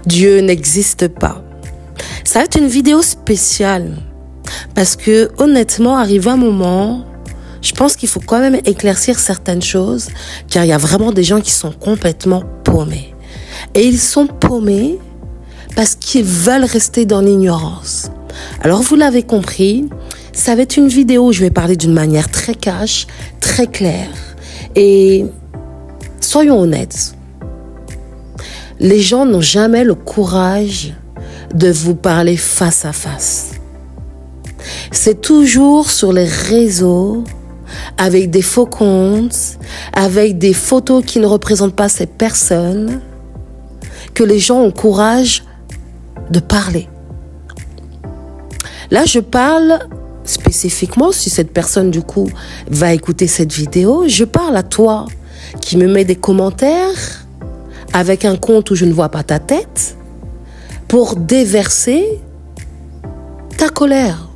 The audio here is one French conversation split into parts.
Dieu n'existe pas. Ça va être une vidéo spéciale parce que honnêtement, arrivé un moment, je pense qu'il faut quand même éclaircir certaines choses car il y a vraiment des gens qui sont complètement paumés. Et ils sont paumés parce qu'ils veulent rester dans l'ignorance. Alors vous l'avez compris, ça va être une vidéo où je vais parler d'une manière très cash, très claire. Et soyons honnêtes, les gens n'ont jamais le courage de vous parler face à face. C'est toujours sur les réseaux, avec des faux comptes, avec des photos qui ne représentent pas ces personnes, que les gens ont courage de parler. Là, je parle spécifiquement, si cette personne du coup va écouter cette vidéo, je parle à toi qui me met des commentaires avec un compte où je ne vois pas ta tête pour déverser ta colère.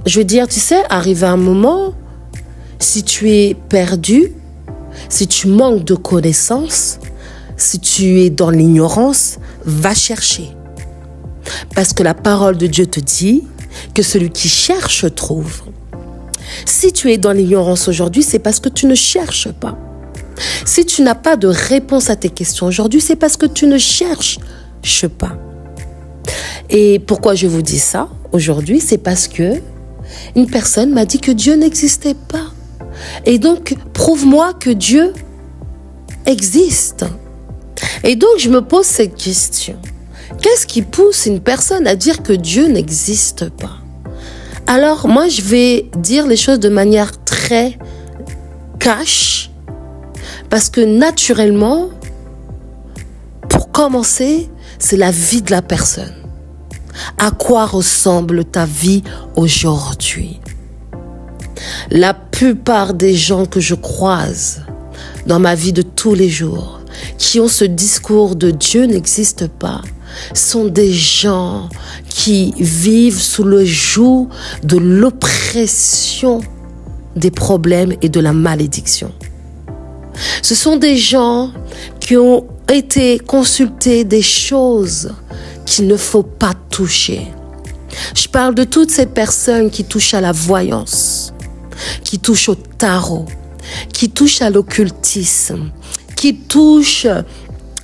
Je veux dire, tu sais, arrivé à un moment, si tu es perdu, si tu manques de connaissances, si tu es dans l'ignorance, va chercher. Parce que la parole de Dieu te dit que celui qui cherche trouve. Si tu es dans l'ignorance aujourd'hui, c'est parce que tu ne cherches pas. Si tu n'as pas de réponse à tes questions aujourd'hui, c'est parce que tu ne cherches pas. Et pourquoi je vous dis ça aujourd'hui? C'est parce que une personne m'a dit que Dieu n'existait pas. Et donc, prouve-moi que Dieu existe. Et donc, je me pose cette question. Qu'est-ce qui pousse une personne à dire que Dieu n'existe pas? Alors, moi, je vais dire les choses de manière très cash, parce que naturellement, pour commencer, c'est la vie de la personne. À quoi ressemble ta vie aujourd'hui? La plupart des gens que je croise dans ma vie de tous les jours, qui ont ce discours de Dieu n'existe pas, sont des gens qui vivent sous le joug de l'oppression des problèmes et de la malédiction. Ce sont des gens qui ont été consultés des choses qu'il ne faut pas toucher. Je parle de toutes ces personnes qui touchent à la voyance, qui touchent au tarot, qui touchent à l'occultisme, qui touchent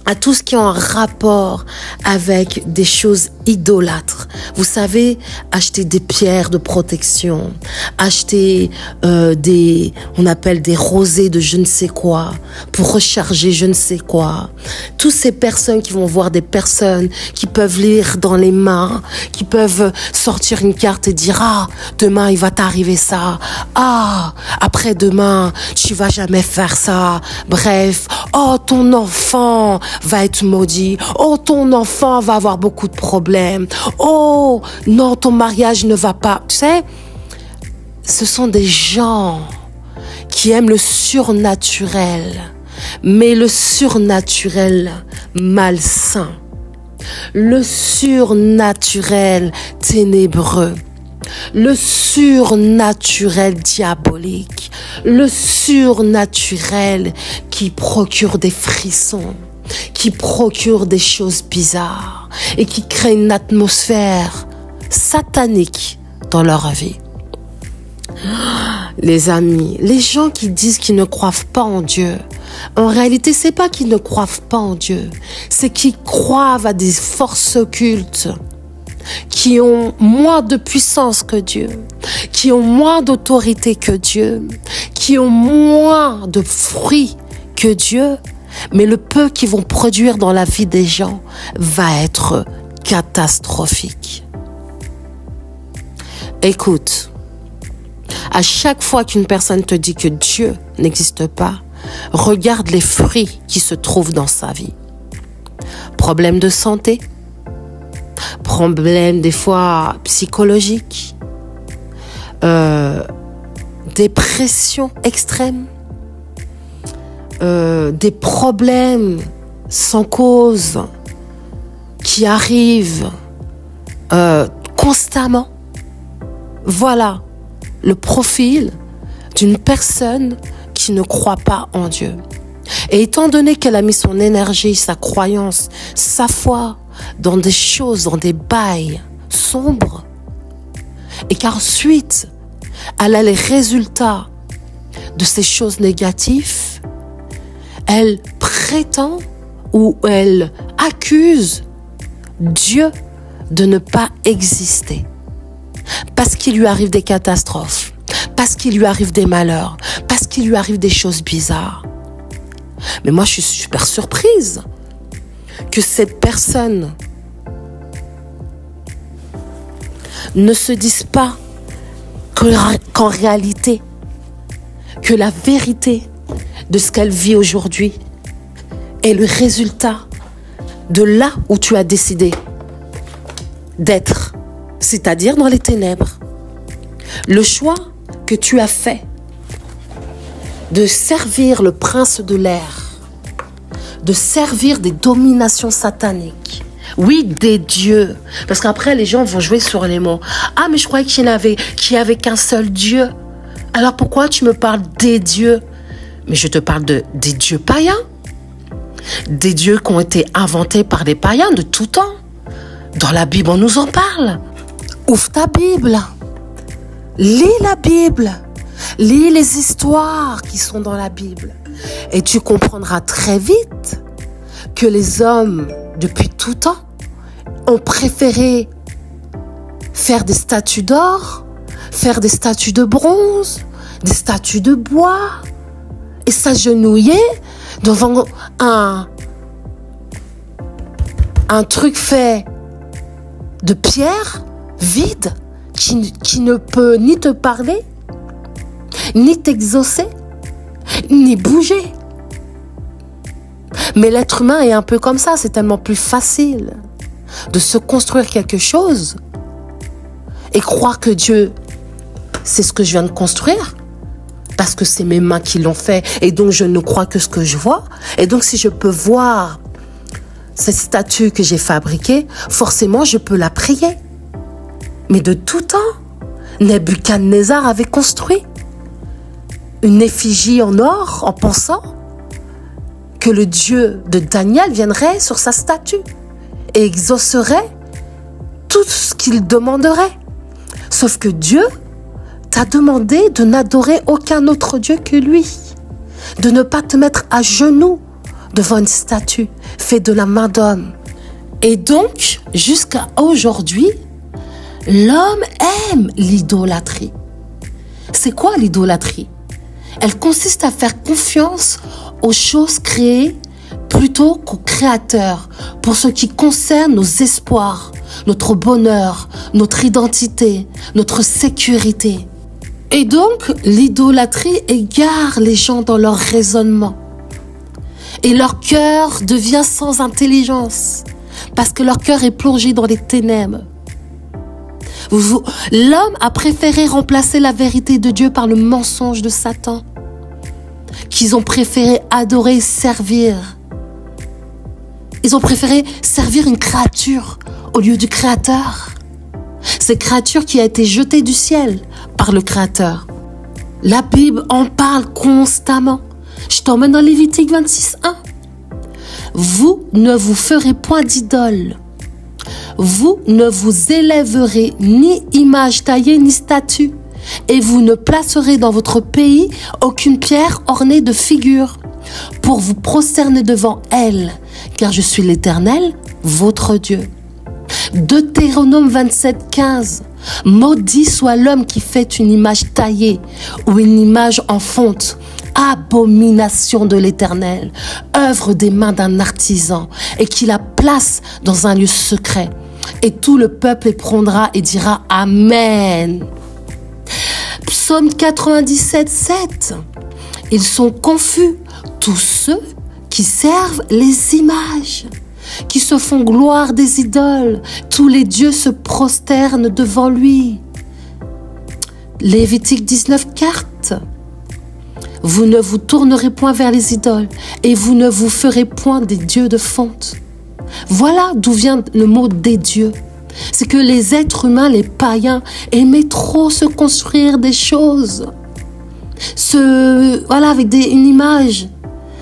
à tout ce qui est en rapport avec des choses idolâtres. Vous savez, acheter des pierres de protection, acheter on appelle des rosés de je ne sais quoi, pour recharger je ne sais quoi. Toutes ces personnes qui vont voir des personnes qui peuvent lire dans les mains, qui peuvent sortir une carte et dire « Ah, demain il va t'arriver ça. Ah, après-demain, tu vas jamais faire ça. Bref, oh, ton enfant va être maudit. Oh, ton enfant va avoir beaucoup de problèmes. Oh, non, ton mariage ne va pas. » Tu sais, ce sont des gens qui aiment le surnaturel, mais le surnaturel malsain, le surnaturel ténébreux, le surnaturel diabolique, le surnaturel qui procure des frissons, qui procure des choses bizarres et qui crée une atmosphère satanique dans leur vie. Les amis, les gens qui disent qu'ils ne croient pas en Dieu, en réalité, c'est pas qu'ils ne croient pas en Dieu, c'est qu'ils croient à des forces occultes qui ont moins de puissance que Dieu, qui ont moins d'autorité que Dieu, qui ont moins de fruits que Dieu, mais le peu qu'ils vont produire dans la vie des gens va être catastrophique. Écoute, à chaque fois qu'une personne te dit que Dieu n'existe pas, regarde les fruits qui se trouvent dans sa vie. Problèmes de santé, problèmes des fois psychologiques, dépression extrême, des problèmes sans cause qui arrivent constamment. Voilà le profil d'une personne qui ne croit pas en Dieu. Et étant donné qu'elle a mis son énergie, sa croyance, sa foi dans des choses, dans des bails sombres, et qu'ensuite, elle a les résultats de ces choses négatives, elle prétend ou elle accuse Dieu de ne pas exister. Parce qu'il lui arrive des catastrophes, parce qu'il lui arrive des malheurs, parce qu'il lui arrive des choses bizarres. Mais moi, je suis super surprise que cette personne ne se dise pas qu'en réalité, que la vérité de ce qu'elle vit aujourd'hui est le résultat de là où tu as décidé d'être, c'est-à-dire dans les ténèbres. Le choix que tu as fait de servir le prince de l'air, de servir des dominations sataniques, oui, des dieux, parce qu'après les gens vont jouer sur les mots. Ah, mais je croyais qu'il y avait qu'un seul Dieu. Alors pourquoi tu me parles des dieux? Mais je te parle des dieux païens, des dieux qui ont été inventés par les païens de tout temps. Dans la Bible, on nous en parle. Ouvre ta Bible, lis la Bible, lis les histoires qui sont dans la Bible, et tu comprendras très vite que les hommes, depuis tout temps, ont préféré faire des statues d'or, faire des statues de bronze, des statues de bois, et s'agenouiller devant un truc fait de pierre vide qui ne peut ni te parler, ni t'exaucer, ni bouger. Mais l'être humain est un peu comme ça, c'est tellement plus facile de se construire quelque chose et croire que Dieu, c'est ce que je viens de construire, parce que c'est mes mains qui l'ont fait, et donc je ne crois que ce que je vois. Et donc si je peux voir cette statue que j'ai fabriquée, forcément je peux la prier. Mais de tout temps, Nebuchadnezzar avait construit une effigie en or en pensant que le Dieu de Daniel viendrait sur sa statue et exaucerait tout ce qu'il demanderait. Sauf que Dieu t'a demandé de n'adorer aucun autre Dieu que lui, de ne pas te mettre à genoux devant une statue faite de la main d'homme. Et donc, jusqu'à aujourd'hui, l'homme aime l'idolâtrie. C'est quoi l'idolâtrie? Elle consiste à faire confiance aux choses créées plutôt qu'au Créateur pour ce qui concerne nos espoirs, notre bonheur, notre identité, notre sécurité. Et donc, l'idolâtrie égare les gens dans leur raisonnement. Et leur cœur devient sans intelligence, parce que leur cœur est plongé dans les ténèbres. L'homme a préféré remplacer la vérité de Dieu par le mensonge de Satan, qu'ils ont préféré adorer et servir. Ils ont préféré servir une créature au lieu du Créateur. Cette créature qui a été jetée du ciel par le Créateur. La Bible en parle constamment. Je t'emmène dans Lévitique 26:1. Vous ne vous ferez point d'idole. Vous ne vous élèverez ni image taillée ni statue, et vous ne placerez dans votre pays aucune pierre ornée de figures, pour vous prosterner devant elle, car je suis l'Éternel, votre Dieu. Deutéronome 27:15. Maudit soit l'homme qui fait une image taillée ou une image en fonte, abomination de l'Éternel, œuvre des mains d'un artisan, et qui la place dans un lieu secret. Et tout le peuple répondra et dira Amen. Psaume 97:7. Ils sont confus, tous ceux qui servent les images, qui se font gloire des idoles. Tous les dieux se prosternent devant lui. Lévitique 19:4. Vous ne vous tournerez point vers les idoles, et vous ne vous ferez point des dieux de fonte. Voilà d'où vient le mot des dieux. C'est que les êtres humains, les païens, aimaient trop se construire des choses. Avec une image.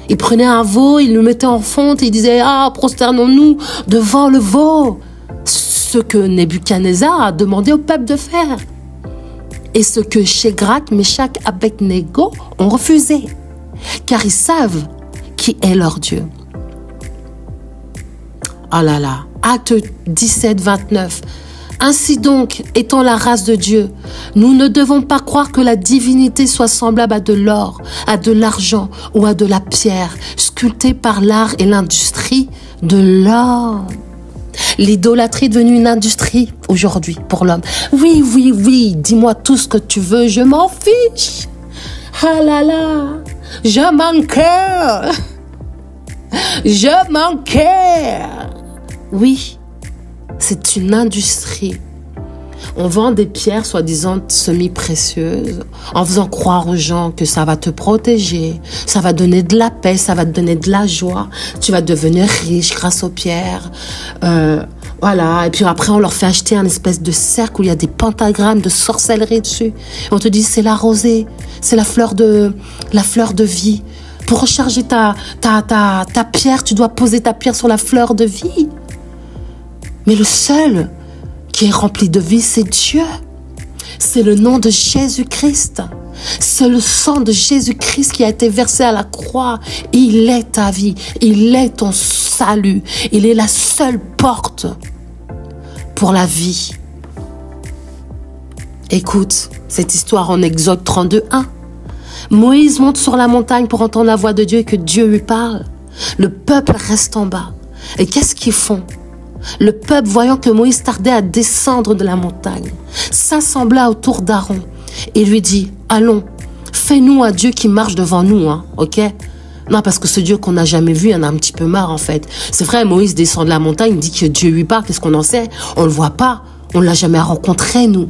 Il prenait un veau, il le mettait en fonte et il disait, ah, prosternons-nous devant le veau. Ce que Nebuchadnezzar a demandé au peuple de faire. Et ce que Shadrach, Meshach, Abednego ont refusé. Car ils savent qui est leur Dieu. Oh là là, Acte 17, 29. Ainsi donc, étant la race de Dieu, nous ne devons pas croire que la divinité soit semblable à de l'or, à de l'argent ou à de la pierre, sculptée par l'art et l'industrie de l'homme. L'idolâtrie est devenue une industrie aujourd'hui pour l'homme. Oui, oui, oui, dis-moi tout ce que tu veux, je m'en fiche. Ah là là, je m'en cœur. Je m'en cœur. Oui, c'est une industrie. On vend des pierres soi-disant semi-précieuses en faisant croire aux gens que ça va te protéger, ça va donner de la paix, ça va te donner de la joie. Tu vas devenir riche grâce aux pierres. Voilà. Et puis après, on leur fait acheter un espèce de cercle où il y a des pentagrammes de sorcellerie dessus. Et on te dit, c'est la rosée, c'est la fleur de vie. Pour recharger ta pierre, tu dois poser ta pierre sur la fleur de vie. Mais le seul qui est rempli de vie, c'est Dieu. C'est le nom de Jésus-Christ. C'est le sang de Jésus-Christ qui a été versé à la croix. Il est ta vie. Il est ton salut. Il est la seule porte pour la vie. Écoute cette histoire en Exode 32:1. Moïse monte sur la montagne pour entendre la voix de Dieu et que Dieu lui parle. Le peuple reste en bas. Et qu'est-ce qu'ils font? Le peuple, voyant que Moïse tardait à descendre de la montagne, s'assembla autour d'Aaron et lui dit, allons, fais-nous un Dieu qui marche devant nous, hein, ok? Non, parce que ce Dieu qu'on n'a jamais vu, il en a un petit peu marre, en fait. C'est vrai, Moïse descend de la montagne, il dit que Dieu lui parle, qu'est-ce qu'on en sait? On le voit pas, on l'a jamais rencontré, nous.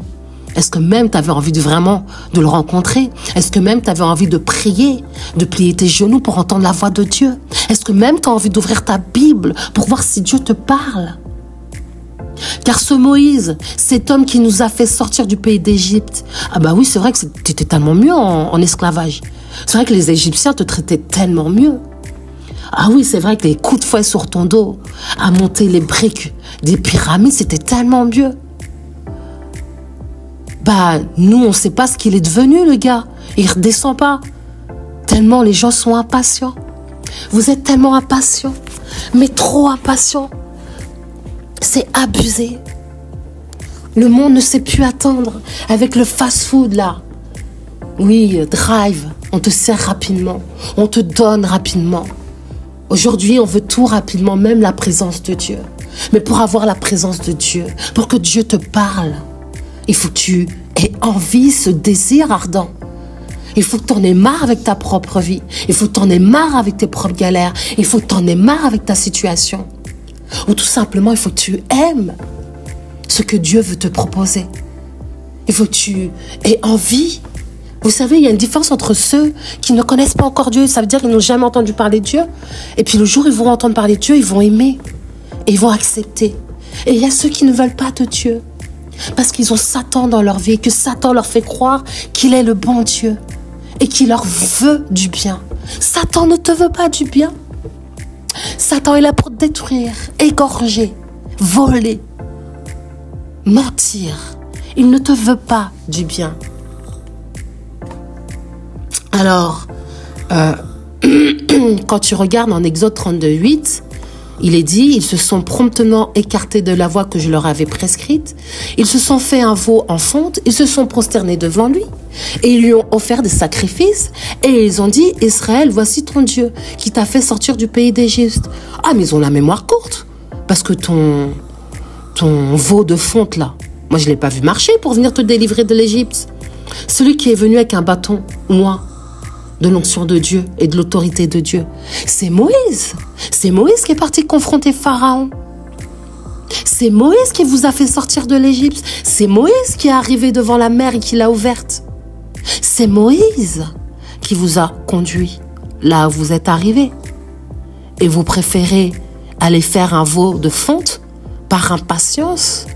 Est-ce que même tu avais envie vraiment de le rencontrer? Est-ce que même tu avais envie de prier, de plier tes genoux pour entendre la voix de Dieu? Est-ce que même tu as envie d'ouvrir ta Bible pour voir si Dieu te parle? Car ce Moïse, cet homme qui nous a fait sortir du pays d'Égypte, ah bah oui, c'est vrai que tu étais tellement mieux en esclavage. C'est vrai que les Égyptiens te traitaient tellement mieux. Ah oui, c'est vrai que les coups de fouet sur ton dos, à monter les briques des pyramides, c'était tellement mieux. Bah, nous, on ne sait pas ce qu'il est devenu, le gars. Il ne redescend pas. Tellement les gens sont impatients. Vous êtes tellement impatients, mais trop impatients. C'est abusé. Le monde ne sait plus attendre avec le fast-food, là. Oui, drive, on te sert rapidement, on te donne rapidement. Aujourd'hui, on veut tout rapidement, même la présence de Dieu. Mais pour avoir la présence de Dieu, pour que Dieu te parle, il faut que tu aies envie, ce désir ardent. Il faut que tu en aies marre avec ta propre vie. Il faut que tu en aies marre avec tes propres galères. Il faut que tu en aies marre avec ta situation. Ou tout simplement, il faut que tu aimes ce que Dieu veut te proposer. Il faut que tu aies envie. Vous savez, il y a une différence entre ceux qui ne connaissent pas encore Dieu. Ça veut dire qu'ils n'ont jamais entendu parler de Dieu. Et puis le jour où ils vont entendre parler de Dieu, ils vont aimer. Et ils vont accepter. Et il y a ceux qui ne veulent pas de Dieu. Parce qu'ils ont Satan dans leur vie. Et que Satan leur fait croire qu'il est le bon Dieu. Et qu'il leur veut du bien. Satan ne te veut pas du bien. Satan est là pour détruire, égorger, voler, mentir. Il ne te veut pas du bien. Alors, quand tu regardes en Exode 32:8, il est dit, ils se sont promptement écartés de la voie que je leur avais prescrite. Ils se sont fait un veau en fonte, ils se sont prosternés devant lui et ils lui ont offert des sacrifices et ils ont dit, Israël, voici ton Dieu qui t'a fait sortir du pays d'Égypte. Ah, mais ils ont la mémoire courte parce que ton veau de fonte là, moi je l'ai pas vu marcher pour venir te délivrer de l'Égypte. Celui qui est venu avec un bâton, moi, de l'onction de Dieu et de l'autorité de Dieu. C'est Moïse. C'est Moïse qui est parti confronter Pharaon. C'est Moïse qui vous a fait sortir de l'Égypte. C'est Moïse qui est arrivé devant la mer et qui l'a ouverte. C'est Moïse qui vous a conduit là où vous êtes arrivé. Et vous préférez aller faire un veau de fonte par impatience,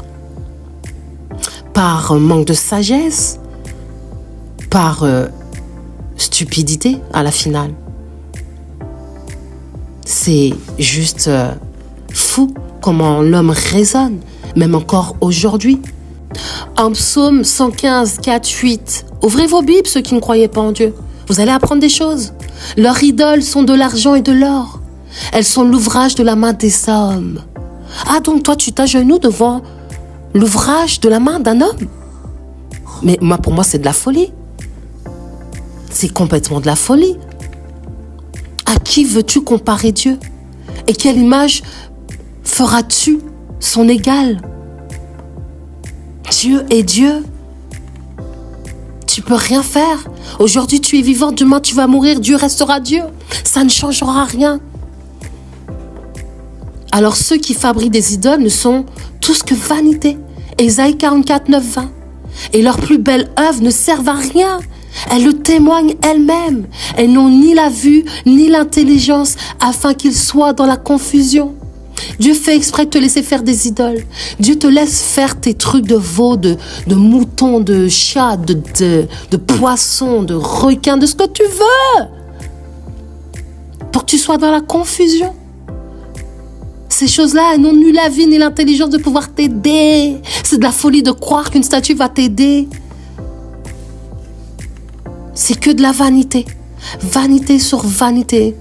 par manque de sagesse, par stupidité à la finale. C'est juste fou comment l'homme raisonne, même encore aujourd'hui. En psaume 115, 4, 8, ouvrez vos Bibles ceux qui ne croyaient pas en Dieu. Vous allez apprendre des choses. Leurs idoles sont de l'argent et de l'or. Elles sont l'ouvrage de la main des hommes. Ah, donc toi tu t'agenouilles devant l'ouvrage de la main d'un homme? Mais pour moi c'est de la folie. C'est complètement de la folie. À qui veux-tu comparer Dieu? Et quelle image feras-tu son égal? Dieu est Dieu. Tu peux rien faire. Aujourd'hui tu es vivant, demain tu vas mourir, Dieu restera Dieu. Ça ne changera rien. Alors ceux qui fabriquent des idoles ne sont tous que vanité. Ésaïe 44, 9, 20. Et leurs plus belles œuvres ne servent à rien. Elles le témoignent elles-mêmes. Elles n'ont ni la vue, ni l'intelligence, afin qu'ils soient dans la confusion. Dieu fait exprès de te laisser faire des idoles. Dieu te laisse faire tes trucs de veau, de mouton, de chat, de poisson, de requin, de ce que tu veux. Pour que tu sois dans la confusion. Ces choses-là, elles n'ont ni la vie ni l'intelligence de pouvoir t'aider. C'est de la folie de croire qu'une statue va t'aider. C'est que de la vanité. Vanité sur vanité.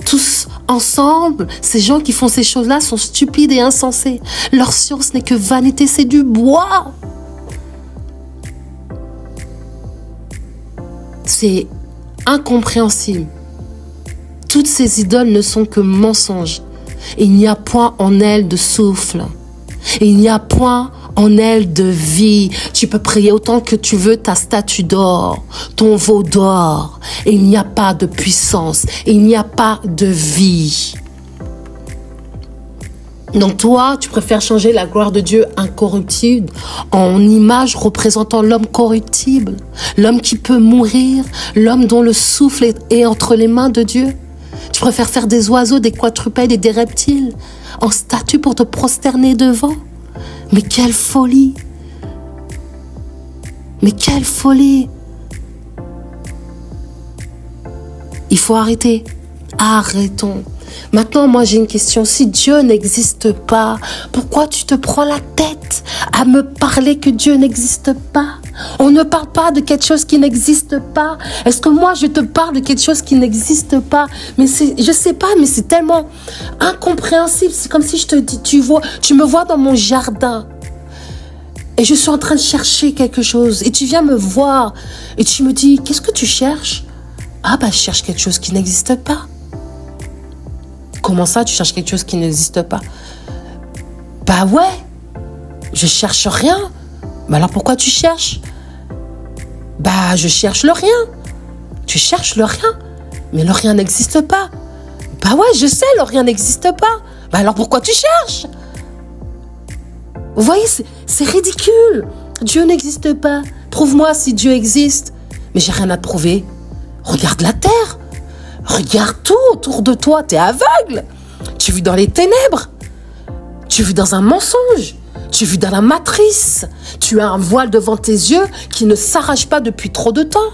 Tous ensemble, ces gens qui font ces choses-là sont stupides et insensés. Leur science n'est que vanité, c'est du bois. C'est incompréhensible. Toutes ces idoles ne sont que mensonges. Il n'y a point en elles de souffle. Il n'y a point en elles de vie. Tu peux prier autant que tu veux ta statue d'or, ton veau d'or. Et il n'y a pas de puissance. Il n'y a pas de vie. Donc toi, tu préfères changer la gloire de Dieu incorruptible en image représentant l'homme corruptible, l'homme qui peut mourir, l'homme dont le souffle est entre les mains de Dieu. Tu préfères faire des oiseaux, des quadrupèdes et des reptiles en statue pour te prosterner devant. Mais quelle folie! Mais quelle folie! Il faut arrêter. Arrêtons. Maintenant, moi j'ai une question. Si Dieu n'existe pas, pourquoi tu te prends la tête à me parler que Dieu n'existe pas? On ne parle pas de quelque chose qui n'existe pas. Est-ce que moi je te parle de quelque chose qui n'existe pas? Mais je sais pas, mais c'est tellement incompréhensible. C'est comme si je te dis, tu me vois dans mon jardin et je suis en train de chercher quelque chose et tu viens me voir et tu me dis, qu'est-ce que tu cherches? Ah bah je cherche quelque chose qui n'existe pas. Comment ça, tu cherches quelque chose qui n'existe pas? Bah ouais, je cherche rien. Bah alors pourquoi tu cherches? Bah je cherche le rien. Tu cherches le rien, mais le rien n'existe pas. Bah ouais, je sais, le rien n'existe pas. Bah alors pourquoi tu cherches? Vous voyez, c'est ridicule. Dieu n'existe pas. Prouve-moi si Dieu existe. Mais j'ai rien à te prouver. Regarde la terre. Regarde tout autour de toi. T'es aveugle. Tu vis dans les ténèbres. Tu vis dans un mensonge. Tu vis dans la matrice. Tu as un voile devant tes yeux qui ne s'arrache pas depuis trop de temps.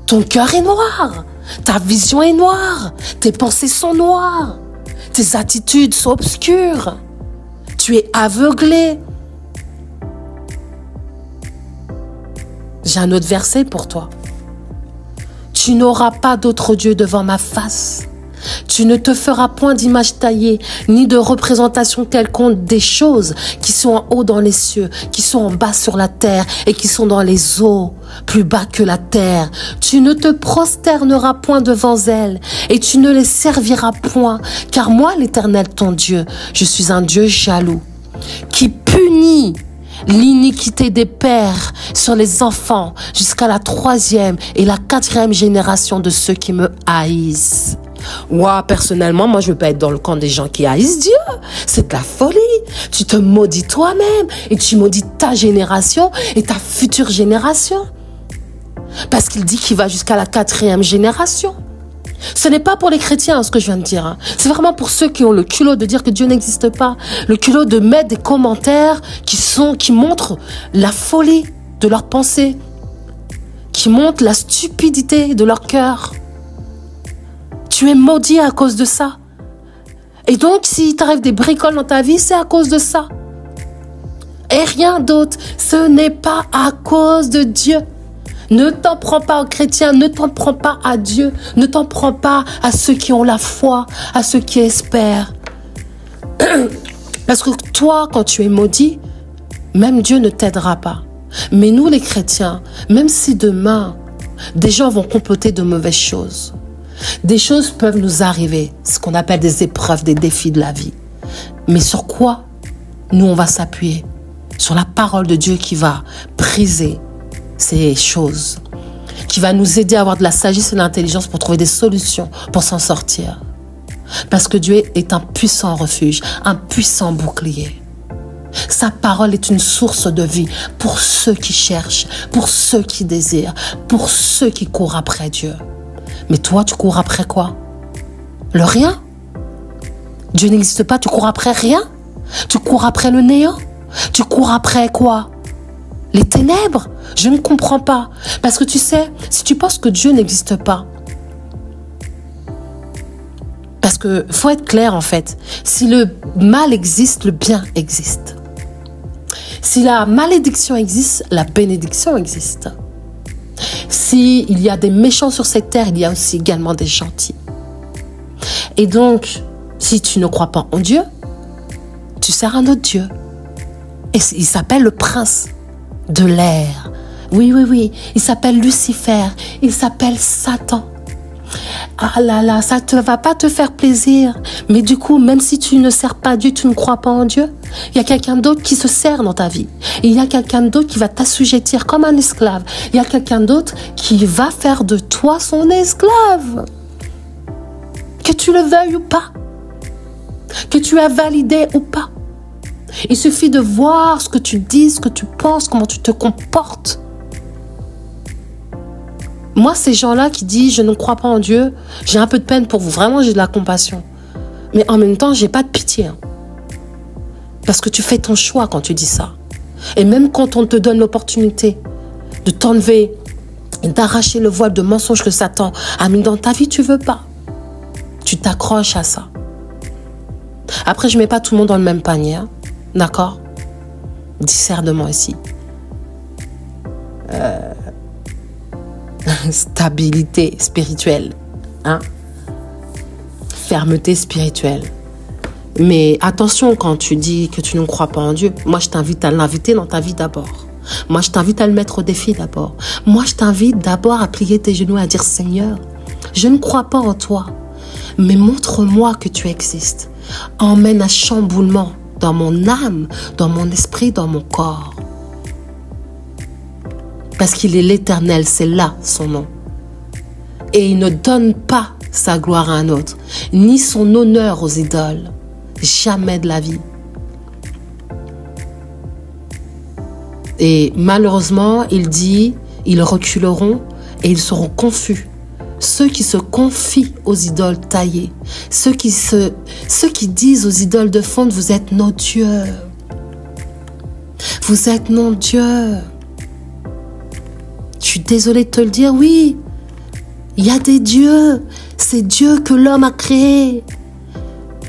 Ton cœur est noir. Ta vision est noire. Tes pensées sont noires. Tes attitudes sont obscures. Tu es aveuglé. J'ai un autre verset pour toi. Tu n'auras pas d'autre Dieu devant ma face. Tu ne te feras point d'image taillée, ni de représentation quelconque des choses qui sont en haut dans les cieux, qui sont en bas sur la terre et qui sont dans les eaux, plus bas que la terre. Tu ne te prosterneras point devant elles et tu ne les serviras point, car moi, l'Éternel ton Dieu, je suis un Dieu jaloux, qui punit l'iniquité des pères sur les enfants jusqu'à la 3e et la 4e génération de ceux qui me haïssent. Moi, personnellement, moi, je veux pas être dans le camp des gens qui haïssent Dieu. C'est de la folie. Tu te maudis toi-même et tu maudis ta génération et ta future génération. Parce qu'il dit qu'il va jusqu'à la 4e génération. Ce n'est pas pour les chrétiens, ce que je viens de dire. Hein. C'est vraiment pour ceux qui ont le culot de dire que Dieu n'existe pas. Le culot de mettre des commentaires qui montrent la folie de leurs pensées. Qui montrent la stupidité de leur cœur. Tu es maudit à cause de ça. Et donc, si t'arrive des bricoles dans ta vie, c'est à cause de ça. Et rien d'autre. Ce n'est pas à cause de Dieu. Ne t'en prends pas aux chrétiens, ne t'en prends pas à Dieu, ne t'en prends pas à ceux qui ont la foi, à ceux qui espèrent. Parce que toi, quand tu es maudit, même Dieu ne t'aidera pas. Mais nous, les chrétiens, même si demain, des gens vont comploter de mauvaises choses, des choses peuvent nous arriver, ce qu'on appelle des épreuves, des défis de la vie. Mais sur quoi nous, on va s'appuyer? Sur la parole de Dieu qui va briser ces choses, qui va nous aider à avoir de la sagesse et de l'intelligence pour trouver des solutions, pour s'en sortir. Parce que Dieu est un puissant refuge, un puissant bouclier. Sa parole est une source de vie pour ceux qui cherchent, pour ceux qui désirent, pour ceux qui courent après Dieu. Mais toi, tu cours après quoi? Le rien? Dieu n'existe pas, tu cours après rien? Tu cours après le néant? Tu cours après quoi? Les ténèbres? Je ne comprends pas. Parce que tu sais, si tu penses que Dieu n'existe pas, parce que faut être clair en fait, si le mal existe, le bien existe. Si la malédiction existe, la bénédiction existe. S'il y a des méchants sur cette terre, il y a aussi également des gentils. Et donc, si tu ne crois pas en Dieu, tu sers un autre Dieu. Et il s'appelle le prince de l'air. Oui, oui, oui. Il s'appelle Lucifer. Il s'appelle Satan. Ah là là, ça ne va pas te faire plaisir. Mais du coup, même si tu ne sers pas Dieu, tu ne crois pas en Dieu, il y a quelqu'un d'autre qui se sert dans ta vie. Il y a quelqu'un d'autre qui va t'assujettir comme un esclave. Il y a quelqu'un d'autre qui va faire de toi son esclave. Que tu le veuilles ou pas. Que tu as validé ou pas. Il suffit de voir ce que tu dis, ce que tu penses, comment tu te comportes. Moi, ces gens-là qui disent « je ne crois pas en Dieu », j'ai un peu de peine pour vous. Vraiment, j'ai de la compassion. Mais en même temps, j'ai pas de pitié. Hein. Parce que tu fais ton choix quand tu dis ça. Et même quand on te donne l'opportunité de t'enlever, d'arracher le voile de mensonge que Satan a mis dans ta vie, tu veux pas. Tu t'accroches à ça. Après, je mets pas tout le monde dans le même panier. Hein. D'accord? Discernement ici. Stabilité spirituelle, hein? Fermeté spirituelle. Mais attention quand tu dis que tu ne crois pas en Dieu. Moi, je t'invite à l'inviter dans ta vie d'abord. Moi, je t'invite à le mettre au défi d'abord. Moi, je t'invite d'abord à plier tes genoux et à dire « Seigneur, je ne crois pas en toi, mais montre-moi que tu existes. Emmène un chamboulement dans mon âme, dans mon esprit, dans mon corps. » Parce qu'il est l'Éternel, c'est là son nom. Et il ne donne pas sa gloire à un autre, ni son honneur aux idoles. Jamais de la vie. Et malheureusement, il dit, ils reculeront et ils seront confus. Ceux qui se confient aux idoles taillées, ceux qui disent aux idoles de fonte, vous êtes nos dieux. Vous êtes nos dieux. Je suis désolée de te le dire, oui. Il y a des dieux. C'est Dieu que l'homme a créé.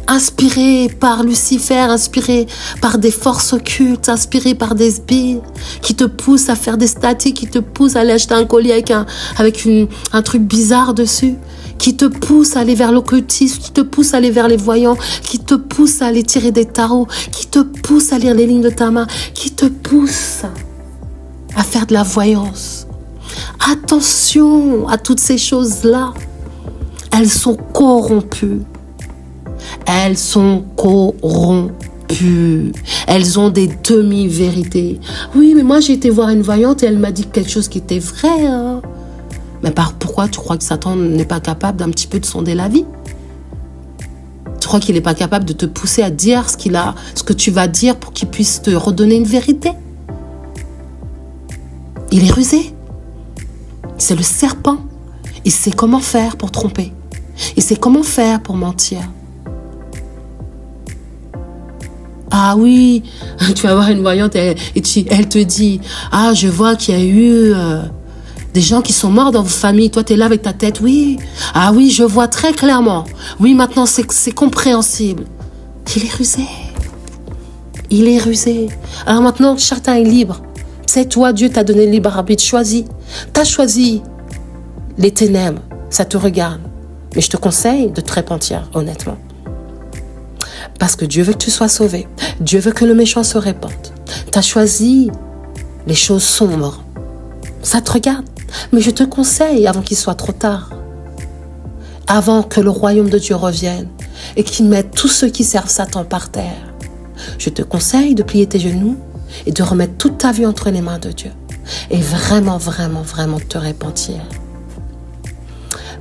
Inspiré par Lucifer, inspiré par des forces occultes, inspiré par des sbires qui te poussent à faire des statiques, qui te poussent à aller acheter un collier avec un truc bizarre dessus, qui te poussent à aller vers l'occultisme, qui te poussent à aller vers les voyants, qui te poussent à aller tirer des tarots, qui te poussent à lire les lignes de ta main, qui te poussent à faire de la voyance. Attention à toutes ces choses-là. Elles sont corrompues. Elles sont corrompues. Elles ont des demi-vérités. Oui, mais moi j'ai été voir une voyante et elle m'a dit quelque chose qui était vrai. Hein. Mais pourquoi tu crois que Satan n'est pas capable d'un petit peu de sonder la vie? Tu crois qu'il n'est pas capable de te pousser à dire ce que tu vas dire pour qu'il puisse te redonner une vérité? Il est rusé. C'est le serpent. Il sait comment faire pour tromper. Il sait comment faire pour mentir. Ah oui, tu vas voir une voyante et elle te dit, ah je vois qu'il y a eu Des gens qui sont morts dans vos familles. Toi, tu es là avec ta tête. Oui, ah oui, je vois très clairement. Oui, maintenant, c'est compréhensible. Il est rusé. Il est rusé. Alors maintenant, chacun est libre. C'est toi, Dieu t'a donné le libre arbitre. Choisis. Tu as choisi les ténèbres. Ça te regarde. Mais je te conseille de te repentir, honnêtement. Parce que Dieu veut que tu sois sauvé. Dieu veut que le méchant se répande. Tu as choisi les choses sombres. Ça te regarde. Mais je te conseille, avant qu'il soit trop tard, avant que le royaume de Dieu revienne et qu'il mette tous ceux qui servent Satan par terre, je te conseille de plier tes genoux et de remettre toute ta vie entre les mains de Dieu. Et vraiment, vraiment, vraiment te repentir.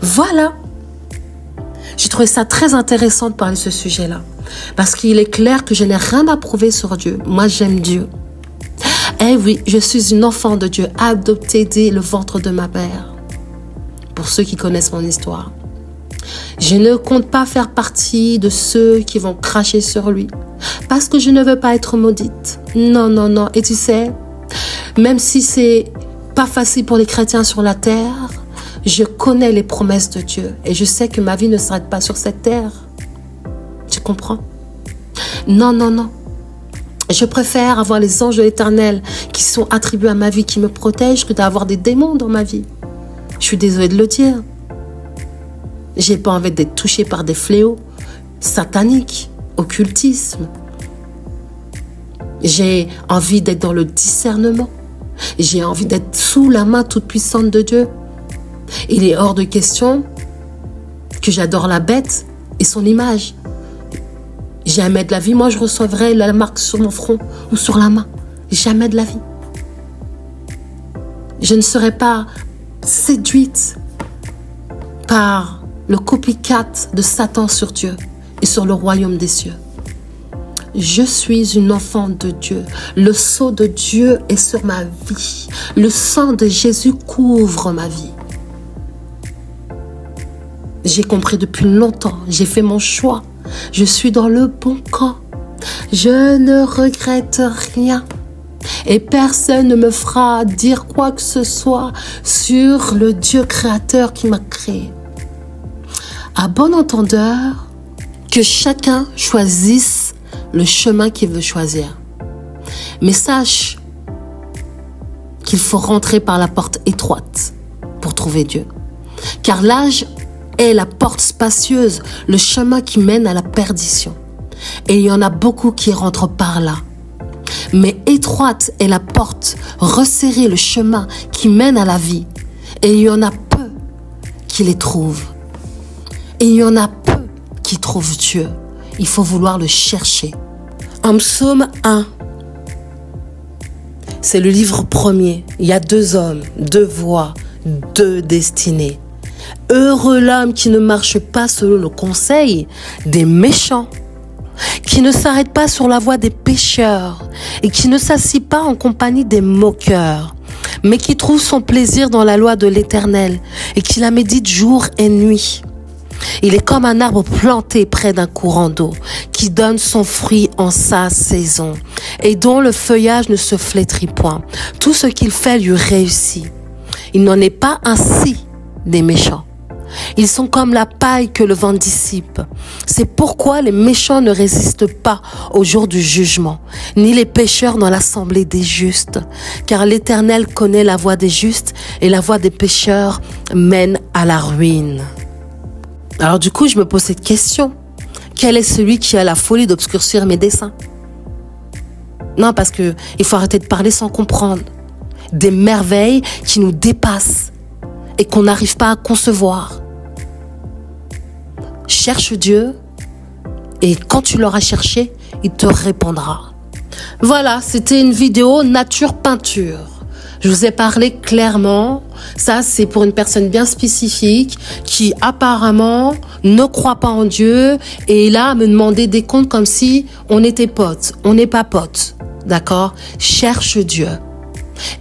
Voilà. J'ai trouvé ça très intéressant de parler de ce sujet-là. Parce qu'il est clair que je n'ai rien à prouver sur Dieu. Moi, j'aime Dieu. Eh oui, je suis une enfant de Dieu, adoptée dès le ventre de ma mère. Pour ceux qui connaissent mon histoire. Je ne compte pas faire partie de ceux qui vont cracher sur lui. Parce que je ne veux pas être maudite. Non, non, non. Et tu sais, même si c'est pas facile pour les chrétiens sur la terre, je connais les promesses de Dieu. Et je sais que ma vie ne s'arrête pas sur cette terre. Tu comprends? Non, non, non. Je préfère avoir les anges de l'Éternel qui sont attribués à ma vie, qui me protègent, que d'avoir des démons dans ma vie. Je suis désolée de le dire. J'ai pas envie d'être touchée par des fléaux sataniques, occultisme. J'ai envie d'être dans le discernement. J'ai envie d'être sous la main toute puissante de Dieu. Il est hors de question que j'adore la bête et son image. Jamais de la vie, moi je recevrai la marque sur mon front ou sur la main. Jamais de la vie. Je ne serai pas séduite par le copycat de Satan sur Dieu et sur le royaume des cieux. Je suis une enfant de Dieu. Le sceau de Dieu est sur ma vie. Le sang de Jésus couvre ma vie. J'ai compris depuis longtemps. J'ai fait mon choix. Je suis dans le bon camp. Je ne regrette rien. Et personne ne me fera dire quoi que ce soit sur le Dieu créateur qui m'a créé. À bon entendeur, que chacun choisisse le chemin qu'il veut choisir. Mais sache qu'il faut rentrer par la porte étroite pour trouver Dieu. Car l'âge est la porte spacieuse, le chemin qui mène à la perdition. Et il y en a beaucoup qui rentrent par là. Mais étroite est la porte, resserrée le chemin qui mène à la vie. Et il y en a peu qui les trouvent. Et il y en a peu qui trouvent Dieu. Il faut vouloir le chercher. En Psaume 1, c'est le livre premier. Il y a 2 hommes, 2 voies, 2 destinées. Heureux l'homme qui ne marche pas selon le conseil des méchants, qui ne s'arrête pas sur la voie des pécheurs et qui ne s'assied pas en compagnie des moqueurs, mais qui trouve son plaisir dans la loi de l'Éternel et qui la médite jour et nuit. Il est comme un arbre planté près d'un courant d'eau, qui donne son fruit en sa saison et dont le feuillage ne se flétrit point. Tout ce qu'il fait lui réussit. Il n'en est pas ainsi des méchants. Ils sont comme la paille que le vent dissipe. C'est pourquoi les méchants ne résistent pas au jour du jugement, ni les pécheurs dans l'assemblée des justes. Car l'Éternel connaît la voie des justes et la voie des pécheurs mène à la ruine. Alors du coup, je me pose cette question. Quel est celui qui a la folie d'obscurcir mes desseins? Non, parce que il faut arrêter de parler sans comprendre. Des merveilles qui nous dépassent et qu'on n'arrive pas à concevoir. Cherche Dieu et quand tu l'auras cherché, il te répondra. Voilà, c'était une vidéo nature peinture. Je vous ai parlé clairement. Ça, c'est pour une personne bien spécifique qui apparemment ne croit pas en Dieu et est là à me demander des comptes comme si on était potes. On n'est pas potes, d'accord? Cherche Dieu.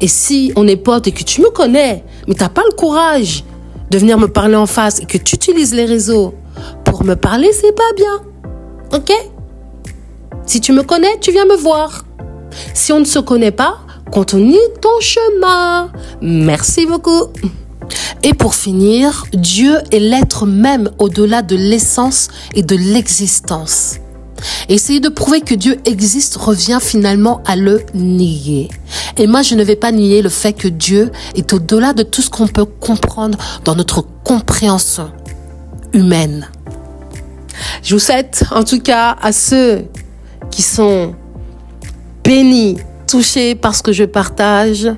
Et si on est potes et que tu me connais, mais tu n'as pas le courage de venir me parler en face et que tu utilises les réseaux pour me parler, c'est pas bien. Ok? Si tu me connais, tu viens me voir. Si on ne se connaît pas, continue ton chemin. Merci beaucoup. Et pour finir, Dieu est l'être même au-delà de l'essence et de l'existence. Essayer de prouver que Dieu existe revient finalement à le nier. Et moi, je ne vais pas nier le fait que Dieu est au-delà de tout ce qu'on peut comprendre dans notre compréhension humaine. Je vous souhaite, en tout cas, à ceux qui sont bénis, touchés par ce que je partage,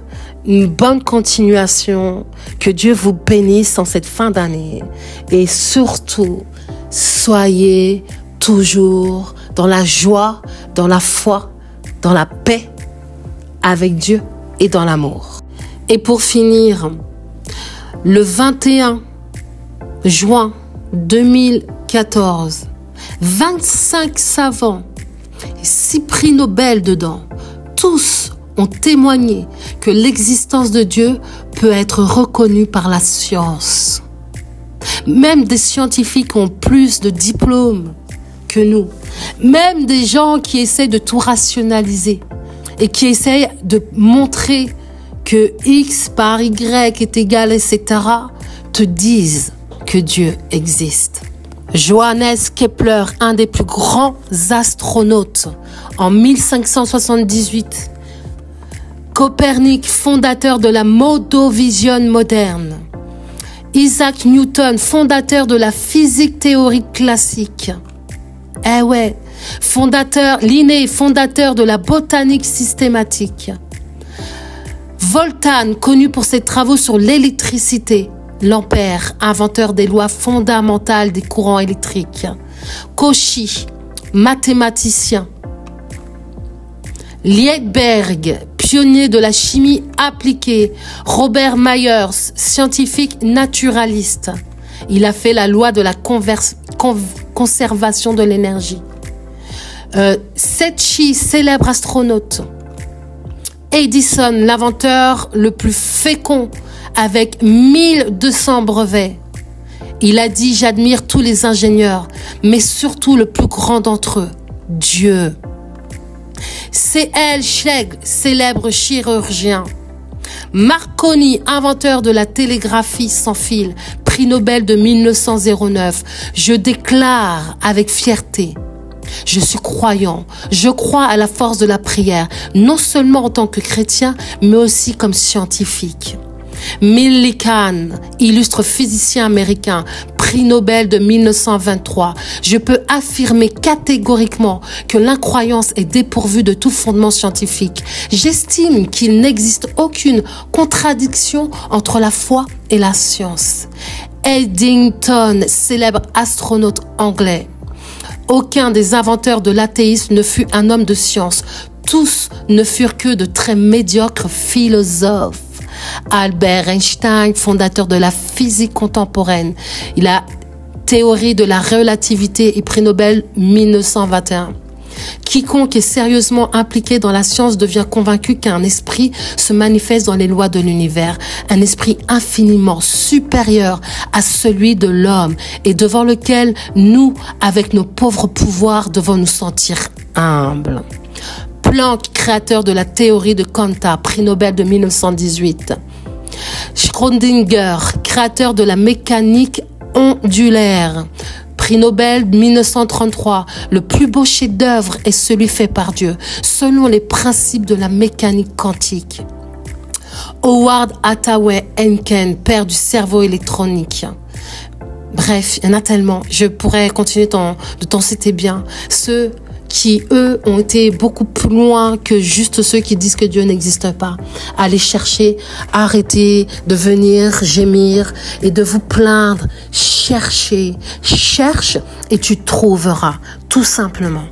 une bonne continuation, que Dieu vous bénisse en cette fin d'année. Et surtout, soyez toujours dans la joie, dans la foi, dans la paix avec Dieu et dans l'amour. Et pour finir, le 21 juin 2014, 25 savants, 6 prix Nobel dedans, tous ont témoigné que l'existence de Dieu peut être reconnue par la science. Même des scientifiques ont plus de diplômes que nous. Même des gens qui essaient de tout rationaliser et qui essayent de montrer que X par Y est égal, etc., te disent que Dieu existe. Johannes Kepler, un des plus grands astronautes, en 1578. Copernic, fondateur de la modovision moderne. Isaac Newton, fondateur de la physique théorique classique. Eh ouais, Linné, fondateur de la botanique systématique. Voltaire, connu pour ses travaux sur l'électricité. L'ampère, inventeur des lois fondamentales des courants électriques. Cauchy, mathématicien. Liedberg, pionnier de la chimie appliquée. Robert Myers, scientifique naturaliste. Il a fait la loi de la conservation de l'énergie. Setchi, célèbre astronaute. Edison, l'inventeur le plus fécond, avec 1200 brevets. Il a dit: j'admire tous les ingénieurs, mais surtout le plus grand d'entre eux, Dieu. C.L. Schlegel, célèbre chirurgien. Marconi, inventeur de la télégraphie sans fil, prix Nobel de 1909. Je déclare avec fierté: je suis croyant, je crois à la force de la prière, non seulement en tant que chrétien, mais aussi comme scientifique. Millikan, illustre physicien américain, prix Nobel de 1923. Je peux affirmer catégoriquement que l'incroyance est dépourvue de tout fondement scientifique. J'estime qu'il n'existe aucune contradiction entre la foi et la science. Eddington, célèbre astronaute anglais. Aucun des inventeurs de l'athéisme ne fut un homme de science. Tous ne furent que de très médiocres philosophes. Albert Einstein, fondateur de la physique contemporaine. Il a théorie de la relativité et prix Nobel 1921. Quiconque est sérieusement impliqué dans la science devient convaincu qu'un esprit se manifeste dans les lois de l'univers, un esprit infiniment supérieur à celui de l'homme et devant lequel nous, avec nos pauvres pouvoirs, devons nous sentir humbles. Planck, créateur de la théorie de quanta, prix Nobel de 1918. Schrödinger, créateur de la mécanique ondulaire, prix Nobel 1933. Le plus beau chef-d'œuvre est celui fait par Dieu, selon les principes de la mécanique quantique. Howard Hathaway Henken, père du cerveau électronique. Bref, il y en a tellement. Je pourrais continuer de t'en citer bien. Ceux qui, eux, ont été beaucoup plus loin que juste ceux qui disent que Dieu n'existe pas. Allez chercher, arrêtez de venir gémir et de vous plaindre. Cherchez, cherche et tu trouveras, tout simplement.